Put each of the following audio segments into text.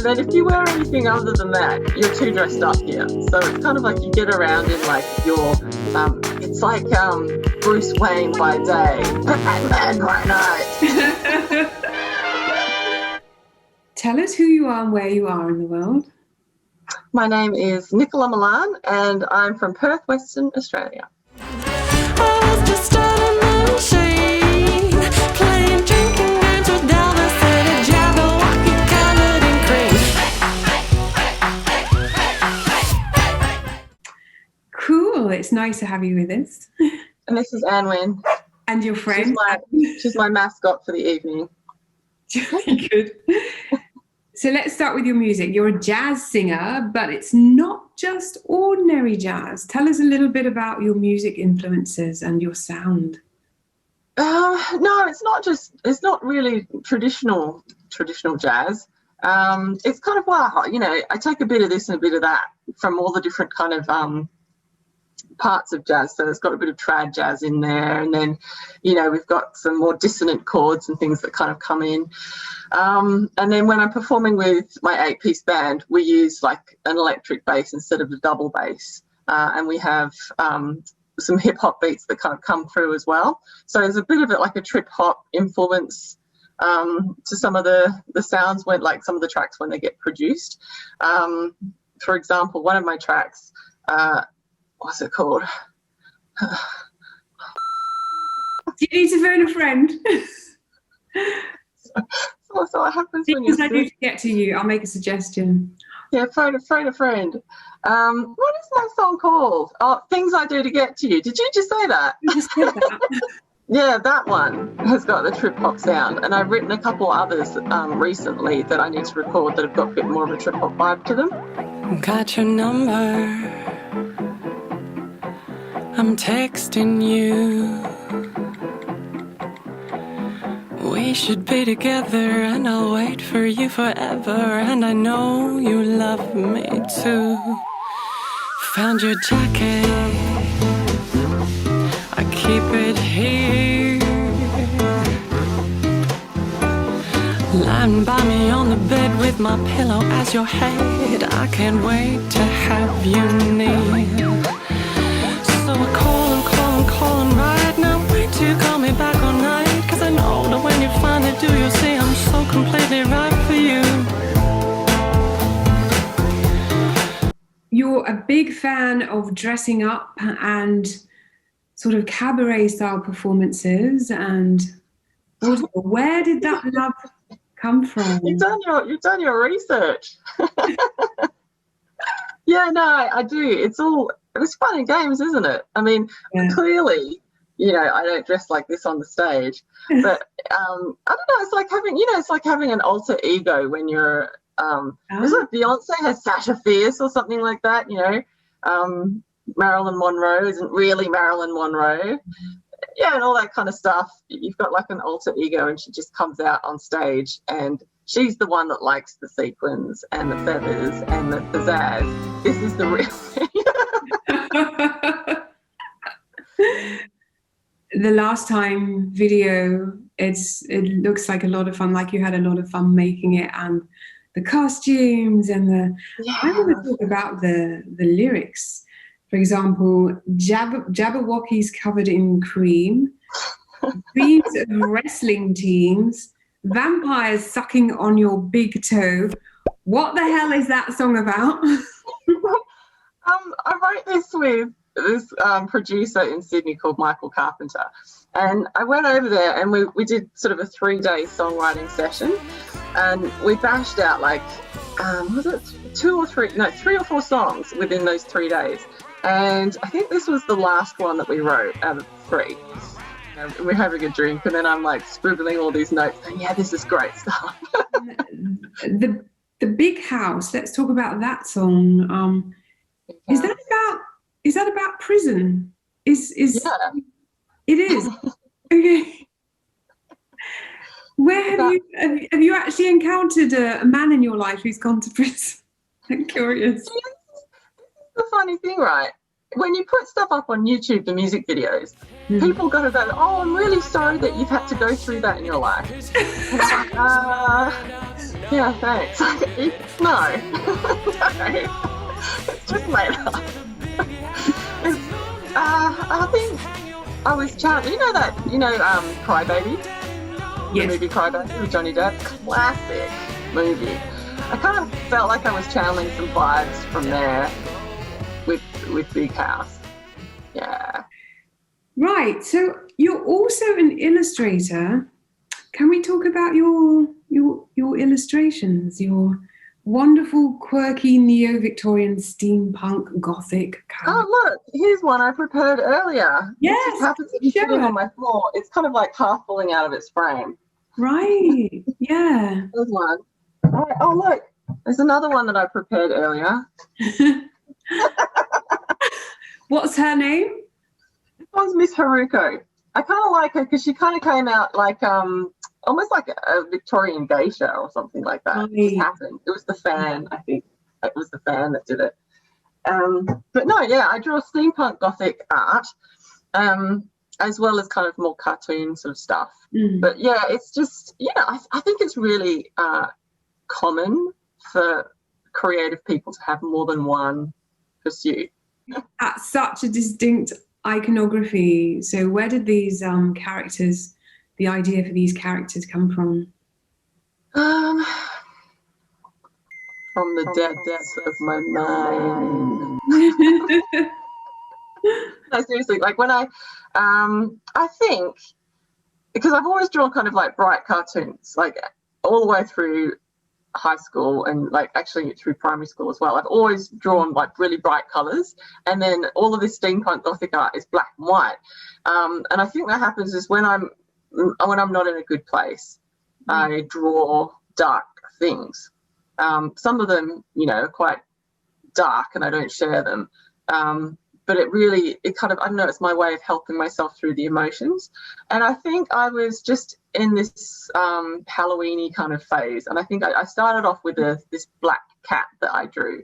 then if you wear anything other than that, you're too dressed up here. So it's kind of like you get around in like your, it's like Bruce Wayne by day, Batman by night. Tell us who you are and where you are in the world. My name is Nicola Milan and I'm from Perth, Western Australia. Cool, it's nice to have you with us. And this is Anwen. And your friend. She's my mascot for the evening. Very good. So let's start with your music. You're a jazz singer, but it's not just ordinary jazz. Tell us a little bit about your music influences and your sound. No, it's not really traditional jazz. It's kind of, I take a bit of this and a bit of that from all the different kind of parts of jazz. So it's got a bit of trad jazz in there, and then we've got some more dissonant chords and things that kind of come in, and then when I'm performing with my 8-piece band, we use like an electric bass instead of a double bass, and we have some hip hop beats that kind of come through as well. So there's a bit of it like a trip hop influence to some of the sounds when, like, some of the tracks when they get produced. For example, one of my tracks, what's it called? You need to phone a friend. So what happens when you I need to get to you. I'll make a suggestion. Yeah, phone a friend. What is that song called? Oh, Things I Do to Get to You. Did you just say that? I just said that. Yeah, that one has got the trip hop sound, and I've written a couple others recently that I need to record that have got a bit more of a trip hop vibe to them. Got your number, I'm texting you. We should be together and I'll wait for you forever, and I know you love me too. Found your jacket, I keep it here, lying by me on the bed with my pillow as your head. I can't wait to have you near. So I calling right now. Wait till you call me back all night, 'cause I know that when you finally do, you'll see I'm so completely right for you. You're a big fan of dressing up and sort of cabaret style performances, and where did that love come from? You've done your research. Yeah, no, I do. It was fun and games, isn't it? I mean, Clearly, I don't dress like this on the stage, but I don't know. It's like having an alter ego when you're. Is it Beyonce has Sasha Fierce or something like that? Marilyn Monroe isn't really Marilyn Monroe. Yeah, and all that kind of stuff. You've got like an alter ego, and she just comes out on stage, and she's the one that likes the sequins and the feathers and the pizzazz. This is the real thing. The Last Time video, it looks like a lot of fun, like you had a lot of fun making it, and the costumes and I want to talk about the lyrics. For example, Jabberwockies covered in cream, dreams of wrestling teams, vampires sucking on your big toe. What the hell is that song about? I wrote this with this producer in Sydney called Michael Carpenter, and I went over there and we did sort of a 3-day songwriting session, and we bashed out like was it 3 or 4 songs within those 3 days, and I think this was the last one that we wrote out of 3. We're having a drink, and then I'm like scribbling all these notes, and this is great stuff. the Big House, let's talk about that song. Is that about prison? Yeah. It is. Okay. Where have you actually encountered a man in your life who's gone to prison? I'm curious. This is the funny thing, right? When you put stuff up on YouTube, the music videos, people got to go, "Oh, I'm really sorry that you've had to go through that in your life." Yeah, thanks. No. No. It's just made up. It's, I think I was challenged. You know Crybaby? The Yes. movie Crybaby with Johnny Depp? Classic movie. I kind of felt like I was channeling some vibes from there with Big House. Yeah. Right. So you're also an illustrator. Can we talk about your illustrations? Your wonderful, quirky, neo-Victorian, steampunk, gothic. Oh, look, here's one I prepared earlier. Yes. It just happens to be sitting on my floor. It's kind of like half falling out of its frame. Right. Yeah. There's one. All right. Oh, look, there's another one that I prepared earlier. What's her name? This one's Miss Haruko. I kind of like her because she kind of came out like almost like a Victorian geisha or something like that. Right. It just happened. It was the fan, I think. It was the fan that did it. But no, yeah, I draw steampunk gothic art, as well as kind of more cartoon sort of stuff. But yeah, it's just, I think it's really common for creative people to have more than one pursuit. That's such a distinct iconography. So where did these characters, the idea for these characters come from? From the depths of my mind. No, seriously, like when I think, because I've always drawn kind of like bright cartoons, like all the way through high school and like actually through primary school as well. I've always drawn like really bright colours, and then all of this steampunk gothic art is black and white. And I think that happens is when I'm not in a good place, I draw dark things. Some of them, are quite dark and I don't share them. But it kind of, I don't know, it's my way of helping myself through the emotions. And I think I was just in this Halloween-y kind of phase. And I think I started off with this black cat that I drew.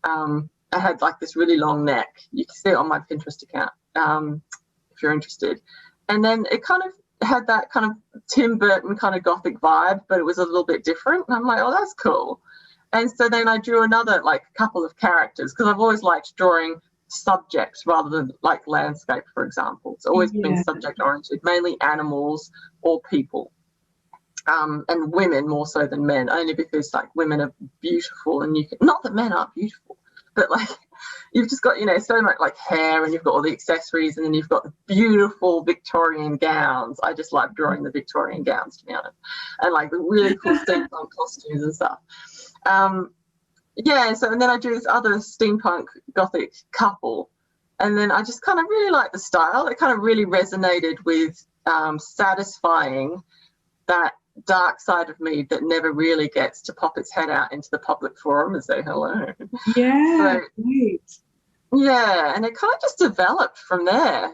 I had like this really long neck. You can see it on my Pinterest account if you're interested. And then it kind of had that kind of Tim Burton kind of gothic vibe, but it was a little bit different. And I'm like, oh, that's cool. And so then I drew another like couple of characters because I've always liked drawing subjects rather than like landscape, for example. It's always been subject oriented, mainly animals or people, and women more so than men, only because like women are beautiful, and not that men aren't beautiful, but like you've just got so much like hair, and you've got all the accessories, and then you've got the beautiful Victorian gowns. I just like drawing the Victorian gowns, to be honest, and like the really cool steampunk costumes and stuff. So and then I drew this other steampunk gothic couple, and then I just kind of really liked the style. It kind of really resonated with satisfying that dark side of me that never really gets to pop its head out into the public forum and say hello. Yeah, great. Yeah, and it kind of just developed from there.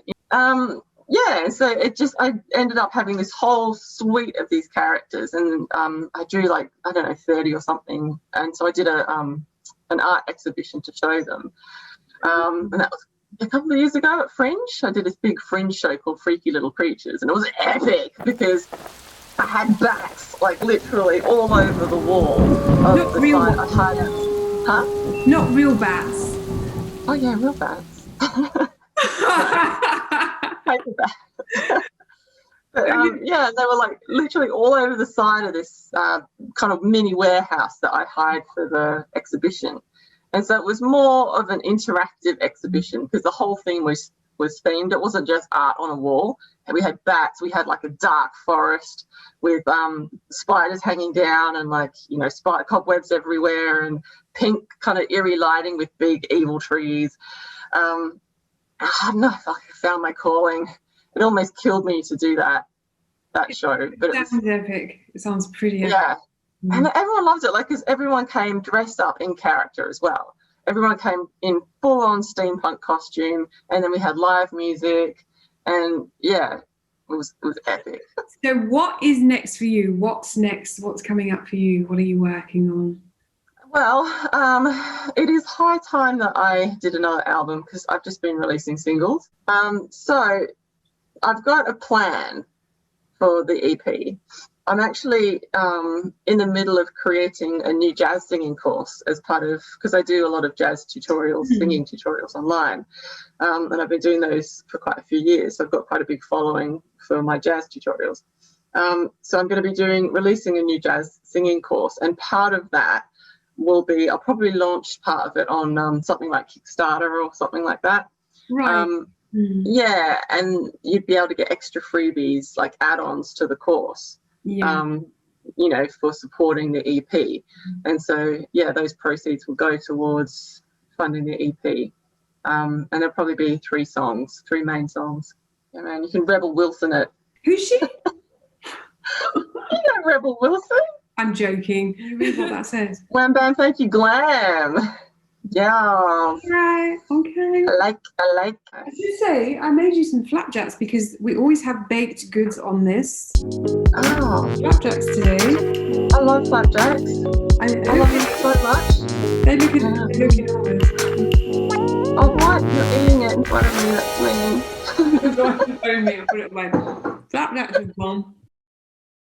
So I ended up having this whole suite of these characters, and I drew like, I don't know, 30 or something. And so I did an art exhibition to show them. And that was a couple of years ago at Fringe. I did this big Fringe show called Freaky Little Creatures, and it was epic because I had bats like literally all over the wall of Not the real side. Not real bats. Oh yeah, real bats. Paper bats. But they were like literally all over the side of this kind of mini warehouse that I hired for the exhibition. And so it was more of an interactive exhibition because the whole thing was themed. It wasn't just art on a wall. And we had bats. We had like a dark forest with spiders hanging down and like, spider cobwebs everywhere, and pink kind of eerie lighting with big evil trees. I don't know if I found my calling. It almost killed me to do that show. But That sounds epic. It sounds pretty epic. Yeah. And everyone loved it, like, because everyone came dressed up in character as well. Everyone came in full-on steampunk costume, and then we had live music, and it was epic. So what is next for you? What's next? What's coming up for you? What are you working on? Well, it is high time that I did another album because I've just been releasing singles. So I've got a plan for the EP. I'm actually in the middle of creating a new jazz singing course as part of, because I do a lot of jazz tutorials, singing tutorials online, and I've been doing those for quite a few years. So I've got quite a big following for my jazz tutorials. So I'm going to be releasing a new jazz singing course, and part of that will be, I'll probably launch part of it on something like Kickstarter or something like that. Right. Yeah, and you'd be able to get extra freebies, like add-ons to the course. Yeah. You know, for supporting the EP. And so, yeah, those proceeds will go towards funding the EP. And there'll probably be 3 main songs. Yeah, man, you can Rebel Wilson it. Who's she? You know Rebel Wilson? I'm joking. Can you read what that says? Wham bam, thank you, glam. Yeah. Right, okay. I like. I should say, I made you some flapjacks because we always have baked goods on this. Oh, Flapjacks today. I love flapjacks. I love them so much. They look enormous. Oh, what? You're eating it in front of me. That's mean. I put it on my flapjacks is bomb.